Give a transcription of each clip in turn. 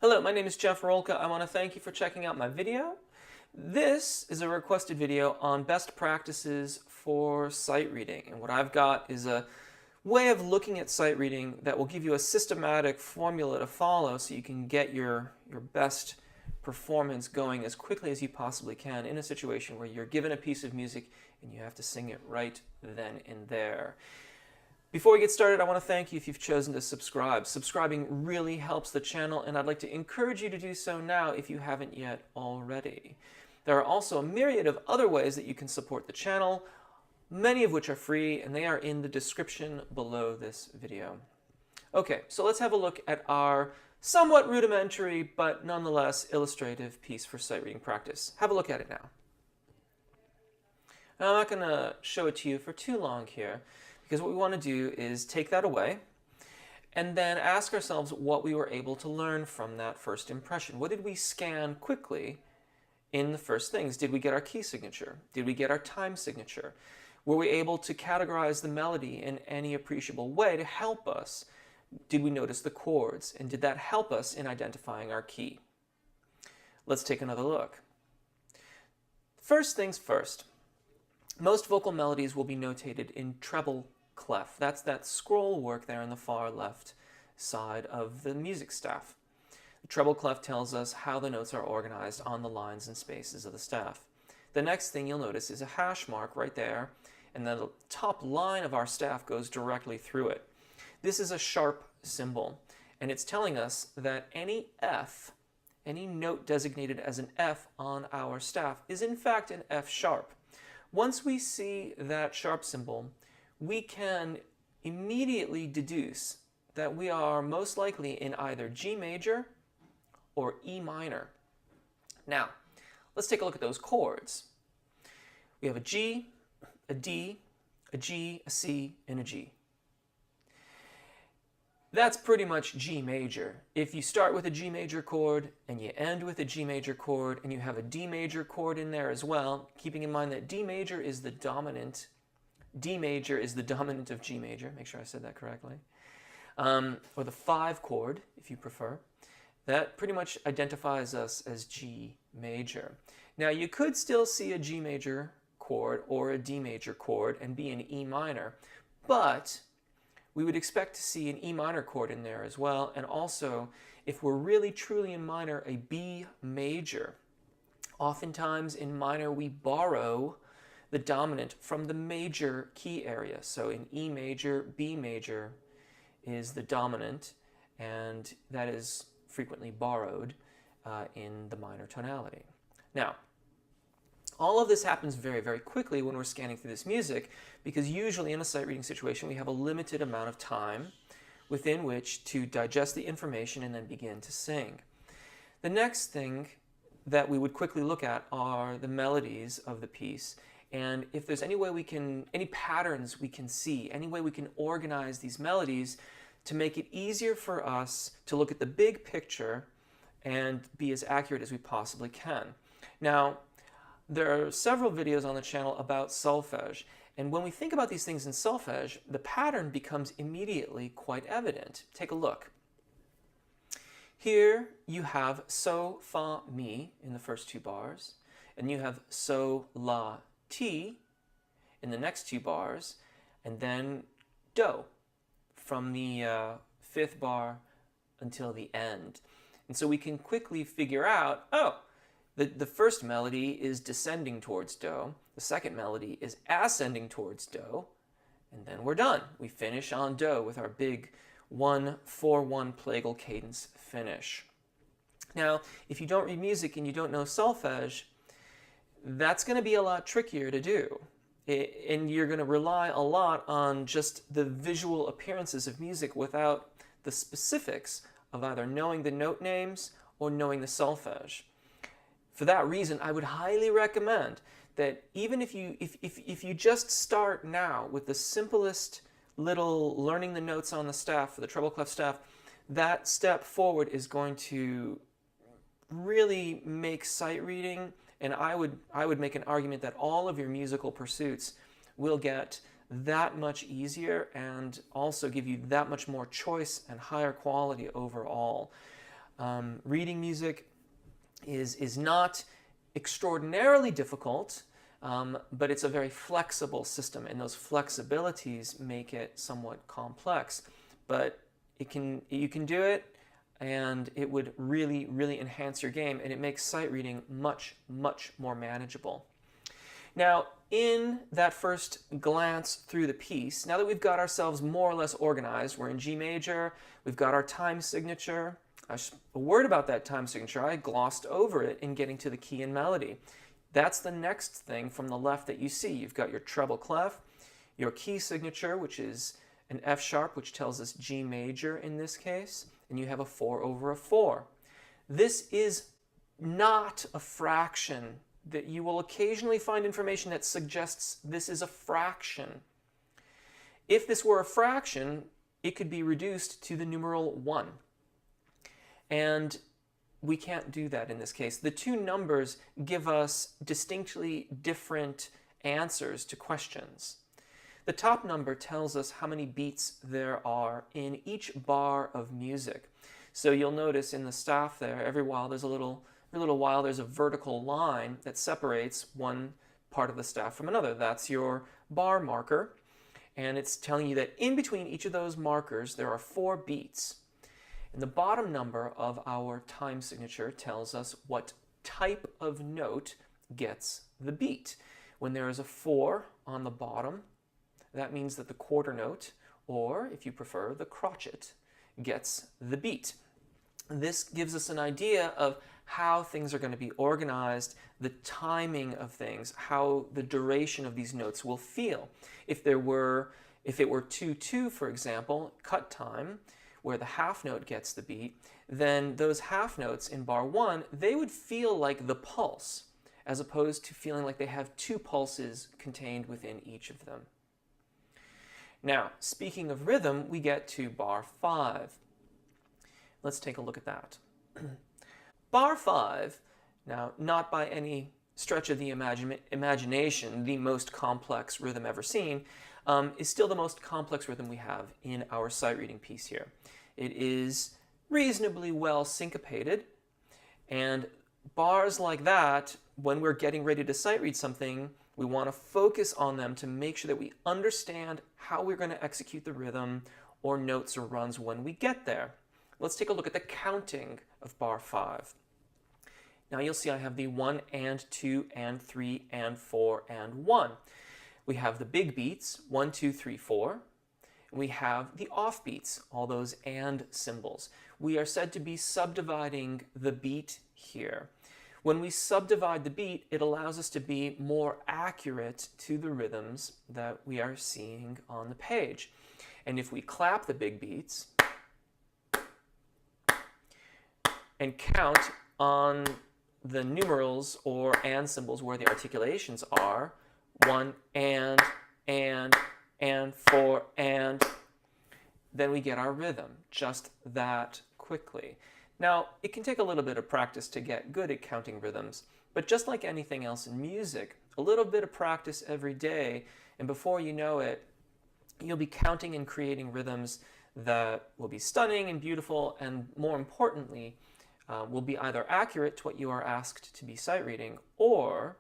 Hello, my name is Jeff Rolka. I want to thank you for checking out my video. This is a requested video on best practices for sight reading. And what I've got is a way of looking at sight reading that will give you a systematic formula to follow so you can get your best performance going as quickly as you possibly can in a situation where you're given a piece of music and you have to sing it right then and there. Before we get started, I want to thank you if you've chosen to subscribe. Subscribing really helps the channel, and I'd like to encourage you to do so now if you haven't yet already. There are also a myriad of other ways that you can support the channel, many of which are free, and they are in the description below this video. Okay, so let's have a look at our somewhat rudimentary but nonetheless illustrative piece for sight reading practice. Have a look at it now. Now, I'm not going to show it to you for too long here, because what we want to do is take that away and then ask ourselves what we were able to learn from that first impression. What did we scan quickly in the first things? Did we get our key signature? Did we get our time signature? Were we able to categorize the melody in any appreciable way to help us? Did we notice the chords? And did that help us in identifying our key? Let's take another look. First things first. Most vocal melodies will be notated in treble clef. That's that scroll work there on the far left side of the music staff. The treble clef tells us how the notes are organized on the lines and spaces of the staff. The next thing you'll notice is a hash mark right there, and then the top line of our staff goes directly through it. This is a sharp symbol, and it's telling us that any F, any note designated as an F on our staff, is in fact an F sharp. Once we see that sharp symbol, we can immediately deduce that we are most likely in either G major or E minor. Now, let's take a look at those chords. We have a G, a D, a G, a C, and a G. That's pretty much G major. If you start with a G major chord and you end with a G major chord and you have a D major chord in there as well, keeping in mind that D major is the dominant of G major, make sure I said that correctly, or the 5 chord if you prefer, that pretty much identifies us as G major. Now you could still see a G major chord or a D major chord and be in E minor, but we would expect to see an E minor chord in there as well, and also, if we're really truly in minor, a B major. Oftentimes in minor we borrow the dominant from the major key area. So in E major, B major is the dominant, and that is frequently borrowed in the minor tonality. Now, all of this happens very, very quickly when we're scanning through this music, because usually in a sight reading situation we have a limited amount of time within which to digest the information and then begin to sing. The next thing that we would quickly look at are the melodies of the piece, and if there's any way we can, any patterns we can see, any way we can organize these melodies to make it easier for us to look at the big picture and be as accurate as we possibly can. Now, there are several videos on the channel about solfege, and when we think about these things in solfege, the pattern becomes immediately quite evident. Take a look. Here you have so, fa, mi in the first 2 bars, and you have so, la, ti in the next 2 bars, and then do from the 5th bar until the end. And so we can quickly figure out, oh, the first melody is descending towards do, the second melody is ascending towards do, and then we're done. We finish on do with our big 1-4-1 plagal cadence finish. Now, if you don't read music and you don't know solfege, that's going to be a lot trickier to do. And you're going to rely a lot on just the visual appearances of music without the specifics of either knowing the note names or knowing the solfege. For that reason, I would highly recommend that even if you just start now with the simplest little learning the notes on the staff, for the treble clef staff, that step forward is going to really make sight reading, and I would make an argument that all of your musical pursuits will get that much easier and also give you that much more choice and higher quality overall. Reading music is not extraordinarily difficult, but it's a very flexible system, and those flexibilities make it somewhat complex. But you can do it, and it would really, really enhance your game, and it makes sight reading much, much more manageable. Now, in that first glance through the piece, now that we've got ourselves more or less organized, we're in G major, we've got our time signature. A word about that time signature, I glossed over it in getting to the key and melody. That's the next thing from the left that you see. You've got your treble clef, your key signature, which is an F sharp, which tells us G major in this case, and you have a 4 over a 4. This is not a fraction. That you will occasionally find information that suggests this is a fraction. If this were a fraction, it could be reduced to the numeral 1. And we can't do that in this case. The two numbers give us distinctly different answers to questions. The top number tells us how many beats there are in each bar of music. So you'll notice in the staff there, every while there's a little while there's a vertical line that separates one part of the staff from another. That's your bar marker, and it's telling you that in between each of those markers there are 4 beats. And the bottom number of our time signature tells us what type of note gets the beat. When there is a 4 on the bottom, that means that the quarter note, or if you prefer, the crotchet, gets the beat. This gives us an idea of how things are going to be organized, the timing of things, how the duration of these notes will feel. If it were 2-2, for example, cut time, where the half note gets the beat, then those half notes in bar 1, they would feel like the pulse, as opposed to feeling like they have 2 pulses contained within each of them. Now, speaking of rhythm, we get to bar 5. Let's take a look at that. Bar 5, now not by any stretch of the imagination the most complex rhythm ever seen, is still the most complex rhythm we have in our sight reading piece here. It is reasonably well syncopated, and bars like that, when we're getting ready to sight read something, we want to focus on them to make sure that we understand how we're going to execute the rhythm or notes or runs when we get there. Let's take a look at the counting of bar 5. Now you'll see I have the 1 and 2 and 3 and 4 and 1. We have the big beats, 1, 2, 3, 4. We have the off beats, all those and symbols. We are said to be subdividing the beat here. When we subdivide the beat, it allows us to be more accurate to the rhythms that we are seeing on the page. And if we clap the big beats and count on the numerals or and symbols where the articulations are, 1 and 4 and, then we get our rhythm just that quickly. Now, it can take a little bit of practice to get good at counting rhythms, but just like anything else in music, a little bit of practice every day, and before you know it, you'll be counting and creating rhythms that will be stunning and beautiful, and more importantly, will be either accurate to what you are asked to be sight reading, or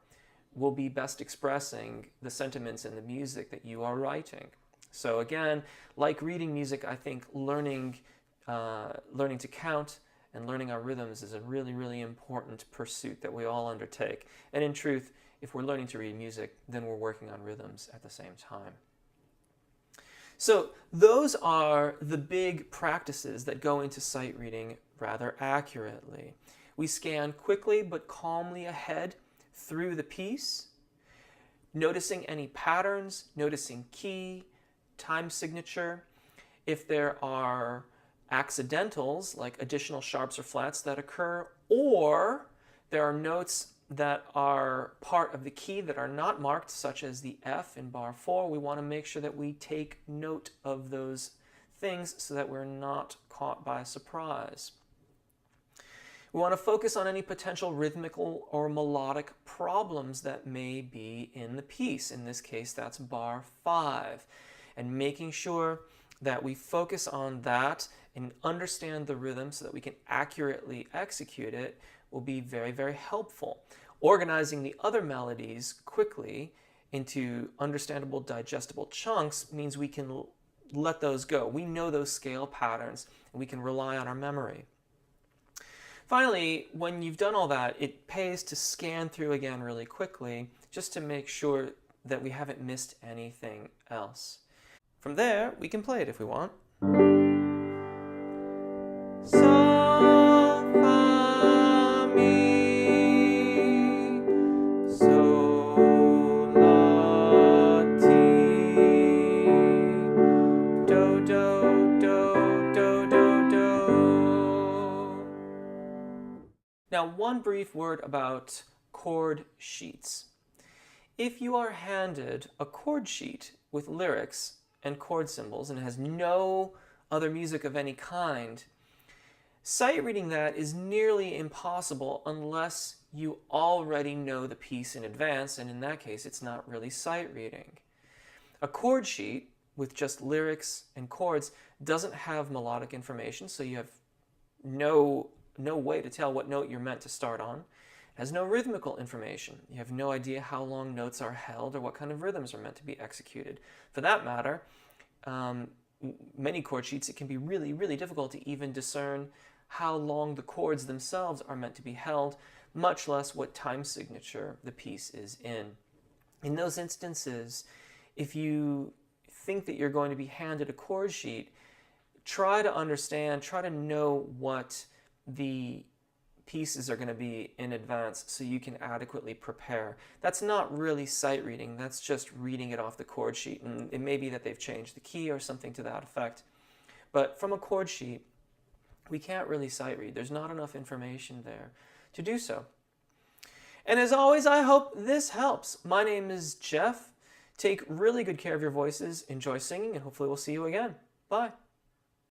will be best expressing the sentiments in the music that you are writing. So again, like reading music, I think learning to count and learning our rhythms is a really, really important pursuit that we all undertake. And in truth, if we're learning to read music, then we're working on rhythms at the same time. So those are the big practices that go into sight reading rather accurately. We scan quickly but calmly ahead through the piece, noticing any patterns, noticing key, time signature. If there are accidentals, like additional sharps or flats that occur, or there are notes that are part of the key that are not marked, such as the F in bar 4, we want to make sure that we take note of those things so that we're not caught by surprise. We want to focus on any potential rhythmical or melodic problems that may be in the piece. In this case, that's bar 5. And making sure that we focus on that and understand the rhythm so that we can accurately execute it will be very, very helpful. Organizing the other melodies quickly into understandable, digestible chunks means we can let those go. We know those scale patterns, and we can rely on our memory. Finally, when you've done all that, it pays to scan through again really quickly just to make sure that we haven't missed anything else. From there, we can play it if we want. Sol, fa, mi, sol, la, ti, do, do, do, do, do, do. Now, one brief word about chord sheets. If you are handed a chord sheet with lyrics and chord symbols and has no other music of any kind, sight reading that is nearly impossible unless you already know the piece in advance, and in that case it's not really sight reading. A chord sheet with just lyrics and chords doesn't have melodic information, so you have no way to tell what note you're meant to start on. It has no rhythmical information. You have no idea how long notes are held or what kind of rhythms are meant to be executed. For that matter, many chord sheets, it can be really, really difficult to even discern how long the chords themselves are meant to be held, much less what time signature the piece is in. In those instances, if you think that you're going to be handed a chord sheet, try to understand, try to know what the pieces are going to be in advance so you can adequately prepare. That's not really sight reading, that's just reading it off the chord sheet, and it may be that they've changed the key or something to that effect. But from a chord sheet, we can't really sight read. There's not enough information there to do so. And as always, I hope this helps. My name is Jeff. Take really good care of your voices, enjoy singing, and hopefully we'll see you again. Bye.